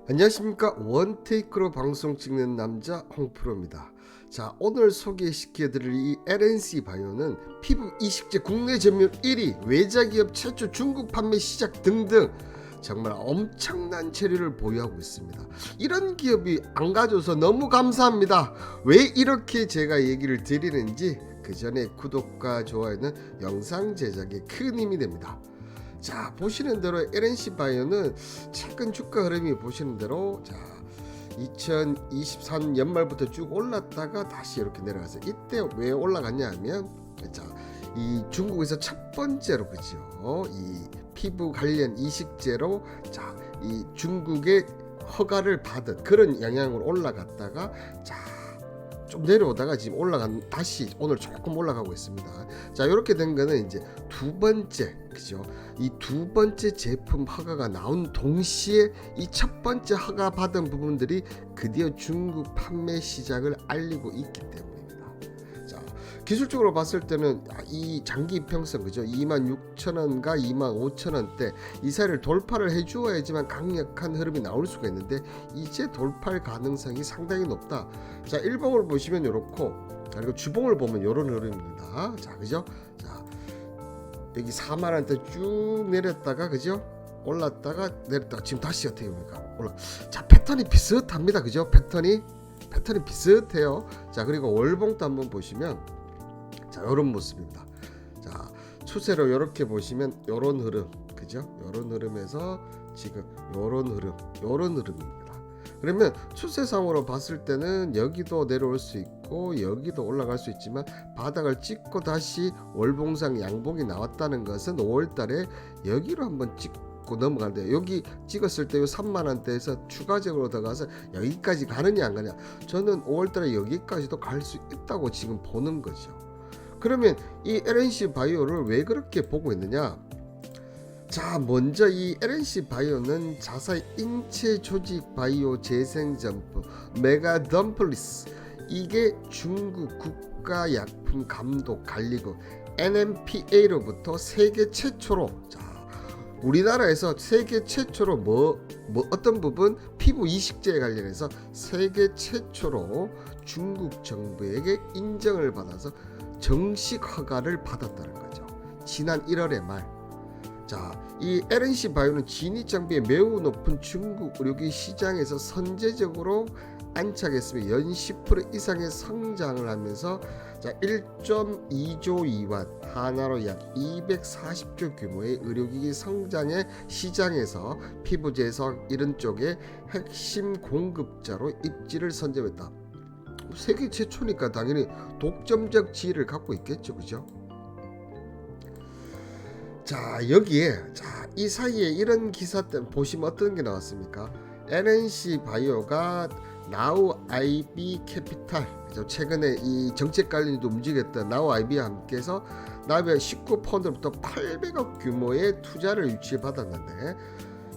안녕하십니까. 원테이크로 방송 찍는 남자 홍프로입니다. 자, 오늘 소개시켜드릴 이 LNC 바이오는 피부 이식제 국내 점유율 1위, 외자기업 최초 중국 판매 시작 등등 정말 엄청난 체류를 보유하고 있습니다. 이런 기업이 안 가져서 너무 감사합니다. 왜 이렇게 제가 얘기를 드리는지 그 전에 구독과 좋아요는 영상 제작에 큰 힘이 됩니다. 자, 보시는 대로 LNC 바이오는 최근 주가 흐름이 보시는 대로 2023 연말부터 쭉 올랐다가 다시 이렇게 내려가서 이때 왜 올라갔냐 하면 이 중국에서 첫 번째로 그죠, 이 피부 관련 이식제로 이 중국의 허가를 받은 그런 영향으로 올라갔다가 좀 내려오다가 지금 다시 오늘 조금 올라가고 있습니다. 자, 이렇게 된 거는 이제 두 번째, 그죠? 이 두 번째 제품 허가가 나온 동시에 이 첫 번째 허가 받은 부분들이 드디어 중국 판매 시작을 알리고 있기 때문입니다. 자, 기술적으로 봤을 때는 이 장기 이평선, 그죠? 26,000원과 25,000원대 이 사이를 돌파를 해주어야지만 강력한 흐름이 나올 수가 있는데 이제 돌파할 가능성이 상당히 높다. 자, 일봉을 보시면 이렇고, 그리고 주봉을 보면 이런 흐름입니다. 자, 그죠? 자, 여기 4만원대 쭉 내렸다가, 그죠? 올랐다가 내렸다가 지금 다시 어떻게 봅니까? 자, 패턴이 비슷합니다. 그죠? 패턴이 비슷해요. 자, 그리고 월봉도 한번 보시면 이런 모습입니다. 자, 추세로 이렇게 보시면 이런 흐름, 그죠? 이런 흐름에서 지금 이런 흐름입니다. 그러면 추세상으로 봤을 때는 여기도 내려올 수 있고 여기도 올라갈 수 있지만 바닥을 찍고 다시 월봉상 양봉이 나왔다는 것은 5월달에 여기로 한번 찍고 넘어가는데, 여기 찍었을 때 3만원대에서 추가적으로 더 가서 여기까지 가느냐 안 가느냐, 저는 5월달에 여기까지도 갈 수 있다고 지금 보는 거죠. 그러면 이 LNC 바이오를 왜 그렇게 보고 있느냐? 자, 먼저 이 LNC 바이오는 자사 인체 조직 바이오 재생 점프 메가덤플리스, 이게 중국 국가약품 감독 관리국 NMPA로부터 세계 최초로, 우리나라에서 세계 최초로 어떤 부분 피부 이식제에 관련해서 세계 최초로 중국 정부에게 인정을 받아서 정식 허가를 받았다는 거죠. 지난 1월의 말. 자, 이 LNC 바이오는 진위 장비의 매우 높은 중국 의료기 시장에서 선제적으로 안착했으며 연 10% 이상의 성장을 하면서 1.2조 위안, 하나로 약 240조 규모의 의료기기 성장의 시장에서 피부 제석 이런 쪽에 핵심 공급자로 입지를 선점했다. 세계 최초니까 당연히 독점적 지위를 갖고 있겠죠, 그죠? 자, 여기에 이 사이에 이런 기사 때 보시면 어떤 게 나왔습니까? LNC 바이오가 나우 IB 캐피탈, 최근에 이 정책 관련도 움직였던 나우 IB와 함께해서 나우의 19펀드부터 800억 규모의 투자를 유치받았는데,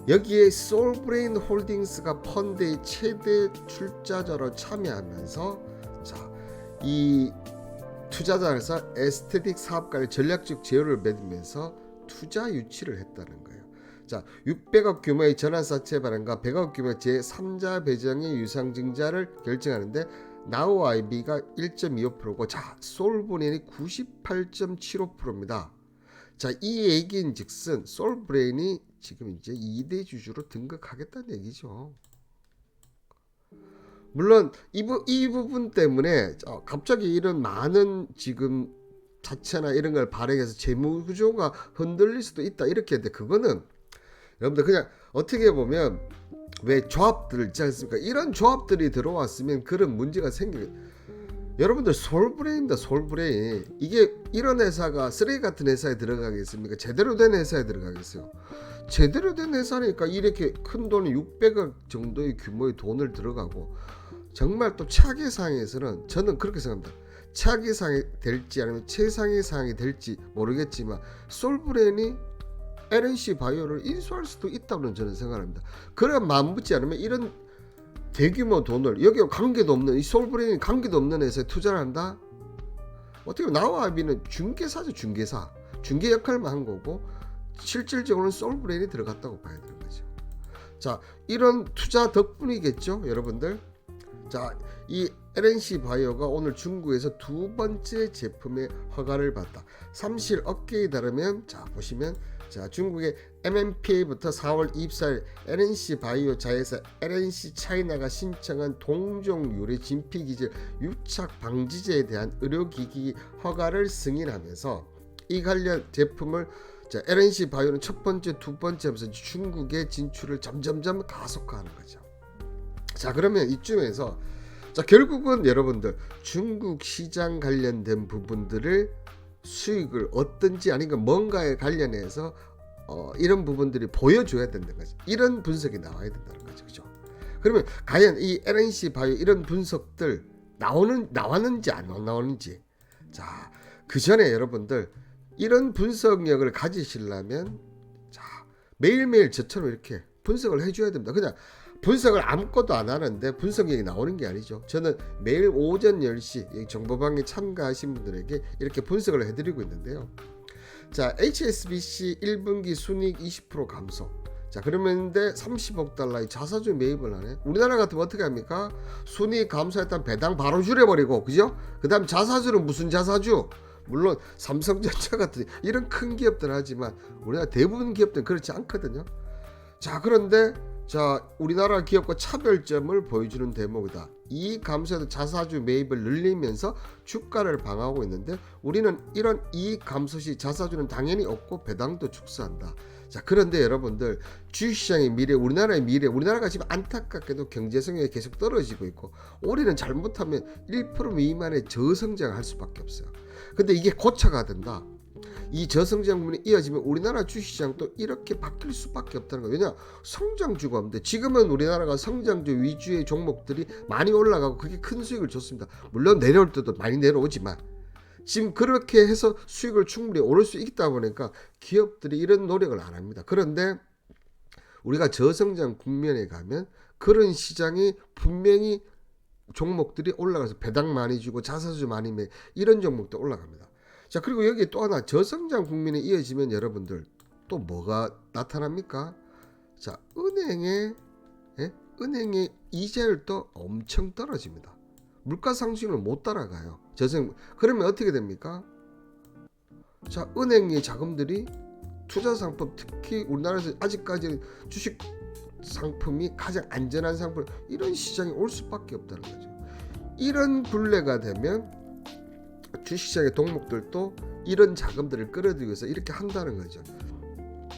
여기에 솔브레인 홀딩스가 펀드의 최대 출자자로 참여하면서 이 투자자에서 에스테틱 사업가의 전략적 제휴를 맺으면서 투자 유치를 했다는 거예요. 자, 600억 규모의 전환사채 발행과 100억 규모의 제3자 배정의 유상증자를 결정하는데 나우 IB가 1.25%고 솔브레인이 98.75%입니다. 자, 이 얘기인즉슨 솔브레인이 지금 이제 2대 주주로 등극하겠다는 얘기죠. 물론 이 부분 때문에 갑자기 이런 많은 지금 자체나 이런 걸 발행해서 재무 구조가 흔들릴 수도 있다 이렇게 했는데, 그거는 여러분들 그냥 어떻게 보면 왜 조합들 있지 않습니까? 이런 조합들이 들어왔으면 그런 문제가 생기게. 여러분들 솔브레인입니다. 솔브레인. 이게 이런 회사가 쓰레기 같은 회사에 들어가겠습니까? 제대로 된 회사에 들어가겠어요? 제대로 된 회사니까 이렇게 큰 돈이 600억 정도의 규모의 돈을 들어가고, 정말 또 차기 상에서는 저는 그렇게 생각합니다. 차기 상이 될지 아니면 최상위 상이 될지 모르겠지만 솔브레인이 LNC 바이오를 인수할 수도 있다고 저는 생각합니다. 그래 맞붙지 않으면 이런 대규모 돈을, 여기 관계도 없는 이 솔브레인이 관계도 없는 회사에 투자를 한다? 어떻게 보면 나우 IB는 중개사죠. 중개 역할만 한 거고 실질적으로는 솔브레인이 들어갔다고 봐야 되는 거죠. 자, 이런 투자 덕분이겠죠, 여러분들. 자, 이 LNC 바이오가 오늘 중국에서 두 번째 제품의 허가를 받다. 삼실 업계에 따르면 자 보시면 자 중국의 MNPA부터 4월 24일 LNC 바이오 자회사 LNC 차이나가 신청한 동종 유래 진피 기질 유착 방지제에 대한 의료기기 허가를 승인하면서 이 관련 제품을 자, LNC 바이오는 첫 번째, 두 번째 하면서 중국의 진출을 점점점 가속화하는 거죠. 자, 그러면 이쯤에서 자, 결국은 여러분들 중국 시장 관련된 부분들을 수익을 얻든지 아니면 뭔가에 관련해서 이런 부분들이 보여줘야 된다는 거죠. 이런 분석이 나와야 된다는 거죠. 그죠? 그러면 과연 이 LNC 바이오 이런 분석들 나왔는지 안 나오는지 자, 그 전에 여러분들 이런 분석력을 가지시려면 자, 매일매일 저처럼 이렇게 분석을 해줘야 됩니다. 그냥 분석을 아무것도 안 하는데 분석력이 나오는 게 아니죠. 저는 매일 오전 10시 정보방에 참가하신 분들에게 이렇게 분석을 해드리고 있는데요. 자, HSBC 1분기 순이익 20% 감소. 자, 그러면데 30억 달러의 자사주 매입을 하네. 우리나라 같으면 어떻게 합니까? 순이익 감소했다면 배당 바로 줄여버리고, 그죠? 그 다음 자사주는 무슨 자사주? 물론 삼성전자 같은 이런 큰 기업들 하지만 우리나라 대부분 기업들은 그렇지 않거든요. 자, 그런데 자, 우리나라 기업과 차별점을 보여주는 대목이다. 이 감소에도 자사주 매입을 늘리면서 주가를 방어하고 있는데 우리는 이런 이익 감소 시 자사주는 당연히 없고 배당도 축소한다. 자, 그런데 여러분들 주식시장의 미래, 우리나라의 미래, 우리나라가 지금 안타깝게도 경제성이 계속 떨어지고 있고 올해는 잘못하면 1% 미만의 저성장을 할 수밖에 없어요. 근데 이게 고쳐가 된다. 이 저성장 부분이 이어지면 우리나라 주식시장도 이렇게 바뀔 수밖에 없다는 거예요. 왜냐? 성장주가 없는데 지금은 우리나라가 성장주 위주의 종목들이 많이 올라가고 그게 큰 수익을 줬습니다. 물론 내려올 때도 많이 내려오지만 지금 그렇게 해서 수익을 충분히 오를 수 있다 보니까 기업들이 이런 노력을 안 합니다. 그런데 우리가 저성장 국면에 가면 그런 시장이 분명히 종목들이 올라가서 배당 많이 주고 자사주 많이 매 이런 종목도 올라갑니다. 자, 그리고 여기 또 하나 저성장 국면에 이어지면 여러분들 또 뭐가 나타납니까? 자, 은행의 이자율도 엄청 떨어집니다. 물가 상승을 못 따라가요. 그러면 어떻게 됩니까? 자, 은행의 자금들이 투자 상품, 특히 우리나라에서 아직까지는 주식 상품이 가장 안전한 상품, 이런 시장이 올 수밖에 없다는 거죠. 이런 굴레가 되면 주식시장의 동목들도 이런 자금들을 끌어들이기 위해서 이렇게 한다는 거죠.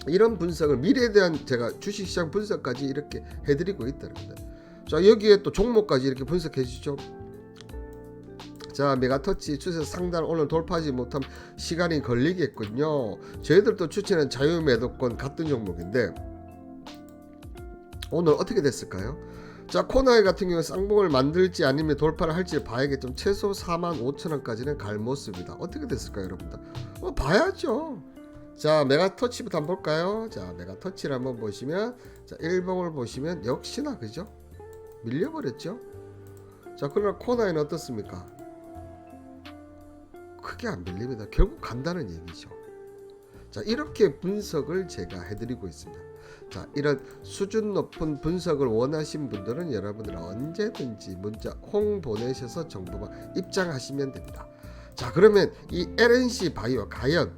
이런 분석을 미래에 대한 제가 주식시장 분석까지 이렇게 해드리고 있다는 거예요. 자, 여기에 또 종목까지 이렇게 분석해 주죠. 자, 메가터치 추세 상단 오늘 돌파하지 못하면 시간이 걸리겠군요. 저희들도 추천한 자유매도권 같은 종목인데 오늘 어떻게 됐을까요? 자, 코나이 같은 경우에 쌍봉을 만들지 아니면 돌파를 할지 봐야겠죠. 최소 45,000원까지는 갈 모습이다. 어떻게 됐을까요, 여러분들? 봐야죠. 자, 메가터치부터 한번 볼까요? 자, 메가터치를 한번 보시면 자, 1봉을 보시면 역시나 그죠? 밀려버렸죠. 자, 그러나 코나이는 어떻습니까? 크게 안 밀립니다. 결국 간다는 얘기죠. 자, 이렇게 분석을 제가 해드리고 있습니다. 자, 이런 수준 높은 분석을 원하신 분들은 여러분들 언제든지 문자 홍 보내셔서 정보만 입장하시면 됩니다. 자, 그러면 이 LNC 바이오 과연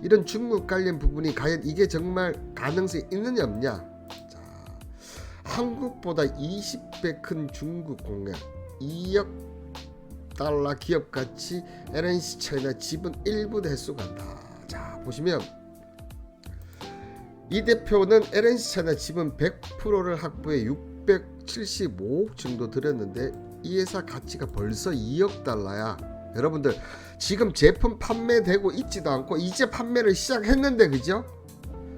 이런 중국 관련 부분이 과연 이게 정말 가능성이 있느냐 없냐? 자, 한국보다 20배 큰 중국 공략 2억 달러 기업 가치 LNC 차이나 지분 일부 대수 간다. 자, 보시면 이 대표는 LNC 차이나 지분 100%를 확보해 675억 정도 들였는데 이 회사 가치가 벌써 2억 달러야. 여러분들 지금 제품 판매되고 있지도 않고 이제 판매를 시작했는데 그죠?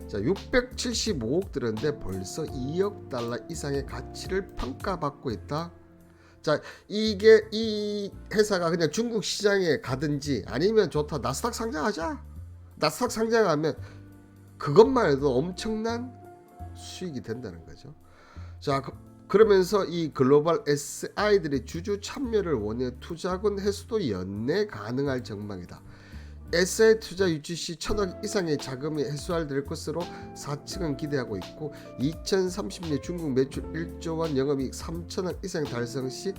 자, 675억 들었는데 벌써 2억 달러 이상의 가치를 평가받고 있다. 자, 이게 이 회사가 그냥 중국 시장에 가든지 아니면 좋다 나스닥 상장하자. 나스닥 상장하면 그것만 해도 엄청난 수익이 된다는 거죠. 자, 그러면서 이 글로벌 SI들이 주주 참여를 원해 투자금 회수도 연내 가능할 전망이다. SI 투자 유치 시 1,000억 이상의 자금이 회수될 것으로 사측은 기대하고 있고 2030년 중국 매출 1조 원 영업이익 3,000억 이상 달성 시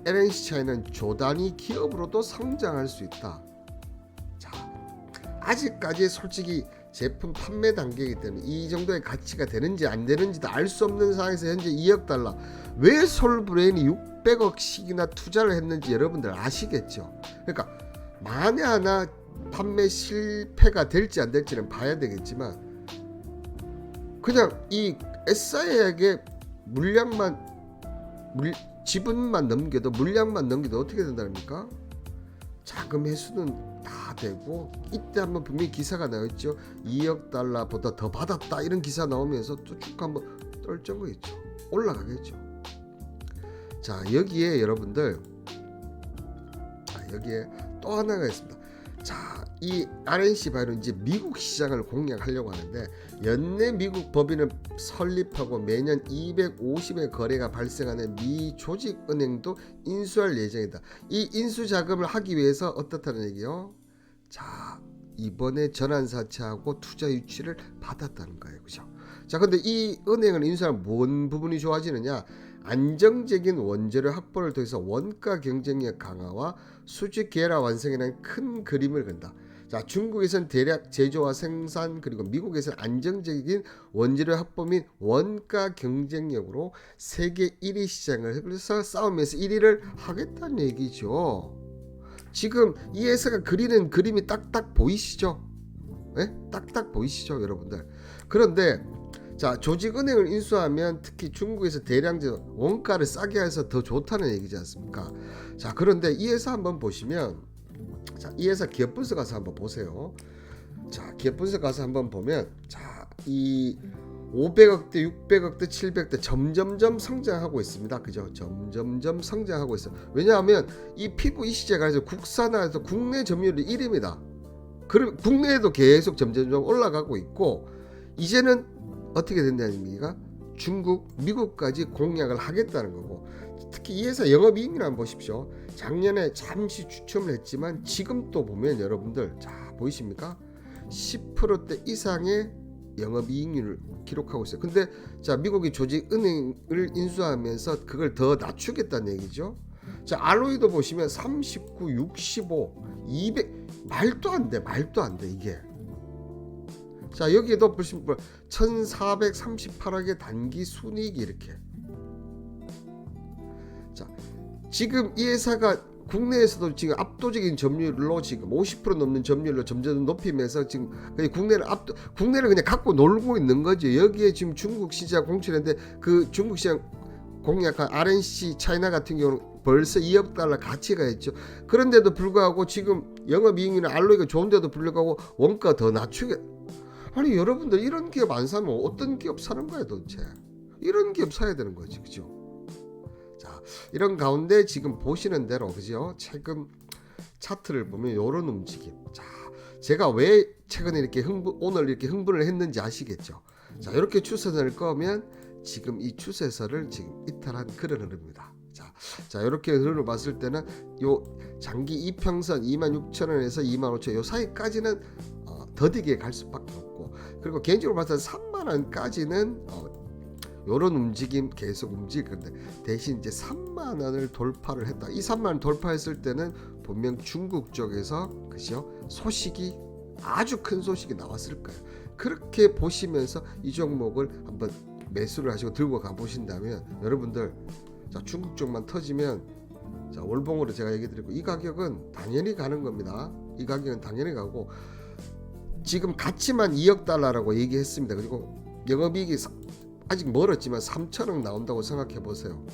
LNC 차이는 조단위 기업으로도 성장할 수 있다. 자, 아직까지 솔직히 제품 판매 단계이기 때문에 이 정도의 가치가 되는지 안 되는지도 알 수 없는 상황에서 현재 2억 달러 왜 솔브레인이 600억씩이나 투자를 했는지 여러분들 아시겠죠? 그러니까 만에 하나 판매 실패가 될지 안 될지는 봐야 되겠지만 그냥 이 SI에게 지분만 넘겨도 물량만 넘겨도 어떻게 된답니까? 자금 회수는 다 되고 이때 한번 분명히 기사가 나왔죠. 2억 달러보다 더 받았다 이런 기사 나오면서 또 쭉 한번 떨던 거겠죠. 올라가겠죠. 자, 여기에 여러분들 여기에 또 하나가 있습니다. 자, 이 RNC 바이오는 이제 미국 시장을 공략하려고 하는데 연내 미국 법인을 설립하고 매년 250의 거래가 발생하는 미 조직은행도 인수할 예정이다. 이 인수 자금을 하기 위해서 어떻다는 얘기요? 자, 이번에 전환사채하고 투자 유치를 받았다는 거예요. 그죠? 자, 근데 이 은행을 인수하면 뭔 부분이 좋아지느냐? 안정적인 원재료 확보를 통해서 원가 경쟁력 강화와 수직 계열화 완성이라는 큰 그림을 그린다. 자, 중국에서는 대략 제조와 생산 그리고 미국에서는 안정적인 원재료 확보 및 원가 경쟁력으로 세계 1위 시장을 그래서 싸우면서 1위를 하겠다는 얘기죠. 지금 이 회사가 그리는 그림이 딱딱 보이시죠? 네? 딱딱 보이시죠, 여러분들? 그런데 자, 조직은행을 인수하면 특히 중국에서 대량적 원가를 싸게 해서 더 좋다는 얘기지 않습니까? 자, 그런데 이 회사 한번 보시면 자, 이 회사 기업 분석 가서 한번 보세요. 자, 기업 분석 가서 한번 보면 자, 이 500억대, 600억대, 700억대 점점점 성장하고 있습니다. 그죠? 점점점 성장하고 있어. 왜냐하면 이 피부 이시제가 국산화해서 국내 점유율이 1위입니다. 그럼 국내에도 계속 점점점 올라가고 있고 이제는 어떻게 된다는 얘기가 중국, 미국까지 공략을 하겠다는 거고 특히 이 회사 영업이익률 한번 보십시오. 작년에 잠시 주춤을 했지만 지금 또 보면 여러분들 자 보이십니까? 10%대 이상의 영업이익률을 기록하고 있어요. 근데 자 미국이 조직은행을 인수하면서 그걸 더 낮추겠다는 얘기죠. 자 ROE도 보시면 39, 65, 200 말도 안 돼 이게. 자 여기에도 보시면 1438억의 단기 순이익이 이렇게. 자 지금 이 회사가 국내에서도 지금 압도적인 점유율로 지금 50% 넘는 점유율로 점점 높이면서 지금 국내를 그냥 갖고 놀고 있는 거죠. 여기에 지금 중국 시장 공출했는데 그 중국 시장 공략한 RNC 차이나 같은 경우는 벌써 2억 달러 가치가 있죠. 그런데도 불구하고 지금 영업이익률은 알로이가 좋은데도 불구하고 원가 더 낮추게. 아니 여러분들 이런 기업 안 사면 어떤 기업 사는 거야 도대체. 이런 기업 사야 되는 거지, 그죠? 자, 이런 가운데 지금 보시는 대로 그죠? 최근 차트를 보면 이런 움직임. 자, 제가 왜 최근에 오늘 이렇게 흥분을 했는지 아시겠죠? 자, 이렇게 추세선을 꺼면 지금 이 추세선을 지금 이탈한 그런 흐름입니다. 자, 이렇게 흐름을 봤을 때는 요 장기 이평선 26,000원에서 25,000원 요 사이까지는 더디게 갈 수밖에 없고, 그리고 개인적으로 봤을 때 3만원까지는 요런 움직임 계속 움직일 건데 대신 이제 3만원을 돌파를 했다. 이 3만원 돌파했을 때는 분명 중국 쪽에서 그죠? 소식이 아주 큰 소식이 나왔을 거예요. 그렇게 보시면서 이 종목을 한번 매수를 하시고 들고 가 보신다면 여러분들 자 중국 쪽만 터지면 자 월봉으로 제가 얘기 드리고 이 가격은 당연히 가는 겁니다. 이 가격은 당연히 가고 지금 가치만 2억 달러라고 얘기했습니다. 그리고 영업이익이 아직 멀었지만 3천억 나온다고 생각해 보세요.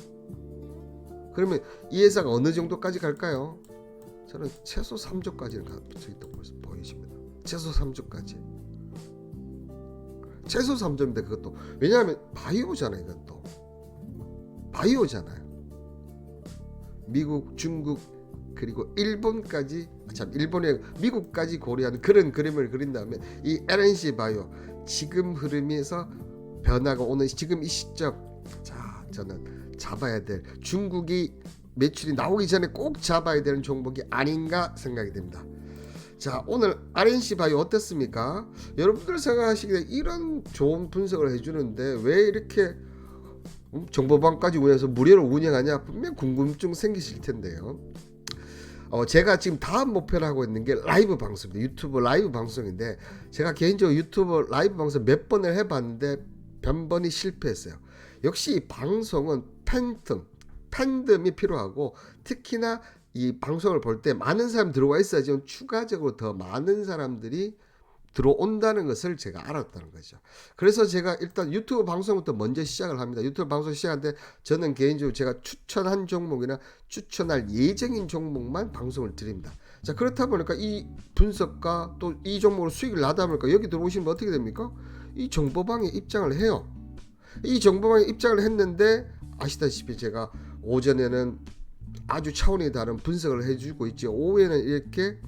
그러면 이 회사가 어느 정도까지 갈까요? 저는 최소 3조까지는 붙어 있다고 보이십니다. 최소 3조까지. 최소 3조인데 그것도 왜냐하면 바이오잖아요. 이것도 바이오잖아요. 미국, 중국 그리고 일본까지 일본에 미국까지 고려한 그런 그림을 그린 다음에 이 LNC 바이오 지금 흐름에서 변화가 오는 지금 이 시점 자 저는 잡아야 될 중국이 매출이 나오기 전에 꼭 잡아야 되는 종목이 아닌가 생각이 됩니다. 자, 오늘 RNC 바이오 어땠습니까? 여러분들 생각하시기에 이런 좋은 분석을 해주는데 왜 이렇게 정보방까지 운영해서 무료로 운영하냐, 분명 궁금증 생기실 텐데요. 제가 지금 다음 목표를 하고 있는 게 라이브 방송입니다. 유튜브 라이브 방송인데 제가 개인적으로 유튜브 라이브 방송 몇 번을 해봤는데 변번이 실패했어요. 역시 이 방송은 팬덤이 필요하고, 특히나 이 방송을 볼 때 많은 사람이 들어와 있어야지 추가적으로 더 많은 사람들이 들어온다는 것을 제가 알았다는 거죠. 그래서 제가 일단 유튜브 방송부터 먼저 시작을 합니다. 유튜브 방송 시작하는데 저는 개인적으로 제가 추천한 종목이나 추천할 예정인 종목만 방송을 드립니다. 자, 그렇다 보니까 이 분석과 또 이 종목으로 수익을 나다 보니까 여기 들어오시면 어떻게 됩니까? 이 정보방에 입장을 해요. 이 정보방에 입장을 했는데 아시다시피 제가 오전에는 아주 차원이 다른 분석을 해주고 있죠. 오후에는 이렇게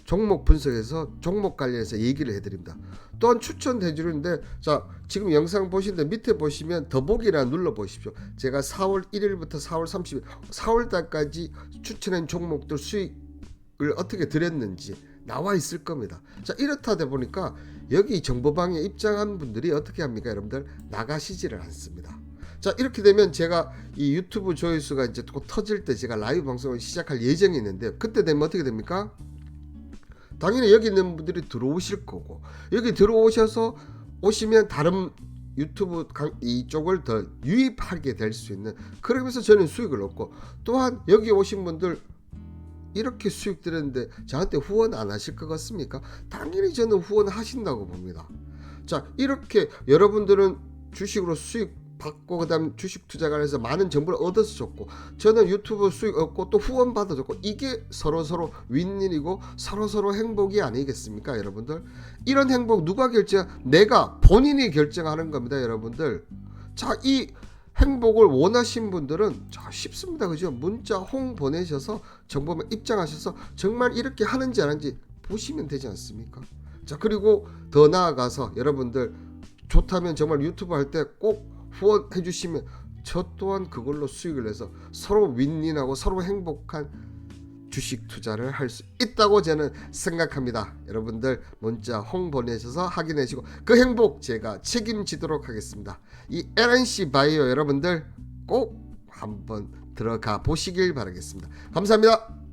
종목 분석해서 종목 관련해서 얘기를 해드립니다. 또한 추천해주는데, 자, 지금 영상 보시는데 밑에 보시면 더보기란 눌러 보십시오. 제가 4월 1일부터 4월 30일 4월 달까지 추천한 종목들 수익을 어떻게 드렸는지 나와 있을 겁니다. 자, 이렇다 보니까 여기 정보방에 입장한 분들이 어떻게 합니까? 여러분들 나가시지를 않습니다. 자, 이렇게 되면 제가 이 유튜브 조회수가 이제 또 터질 때 제가 라이브 방송을 시작할 예정이 있는데, 그때 되면 어떻게 됩니까? 당연히 여기 있는 분들이 들어오실 거고, 여기 들어오셔서 오시면 다른 유튜브 이쪽을 더 유입하게 될 수 있는, 그러면서 저는 수익을 얻고, 또한 여기 오신 분들 이렇게 수익 드렸는데 저한테 후원 안 하실 것 같습니까? 당연히 저는 후원하신다고 봅니다. 자, 이렇게 여러분들은 주식으로 수익 받고 그다음 주식 투자가 해서 많은 정보를 얻어서 줬고, 저는 유튜브 수익 얻고 또 후원 받아줬고, 이게 서로 윈윈이고 서로 행복이 아니겠습니까, 여러분들? 이런 행복 누가 결정? 내가 본인이 결정하는 겁니다, 여러분들. 자, 이 행복을 원하신 분들은 자, 쉽습니다, 그죠? 문자 홍 보내셔서 정보만 입장하셔서 정말 이렇게 하는지 안 하는지 보시면 되지 않습니까? 자, 그리고 더 나아가서 여러분들 좋다면 정말 유튜브 할 때 꼭 후원해 주시면 저 또한 그걸로 수익을 내서 서로 윈윈하고 서로 행복한 주식 투자를 할 수 있다고 저는 생각합니다. 여러분들 문자 홍 보내셔서 확인하시고 그 행복 제가 책임지도록 하겠습니다. 이 RNC 바이오 여러분들 꼭 한번 들어가 보시길 바라겠습니다. 감사합니다.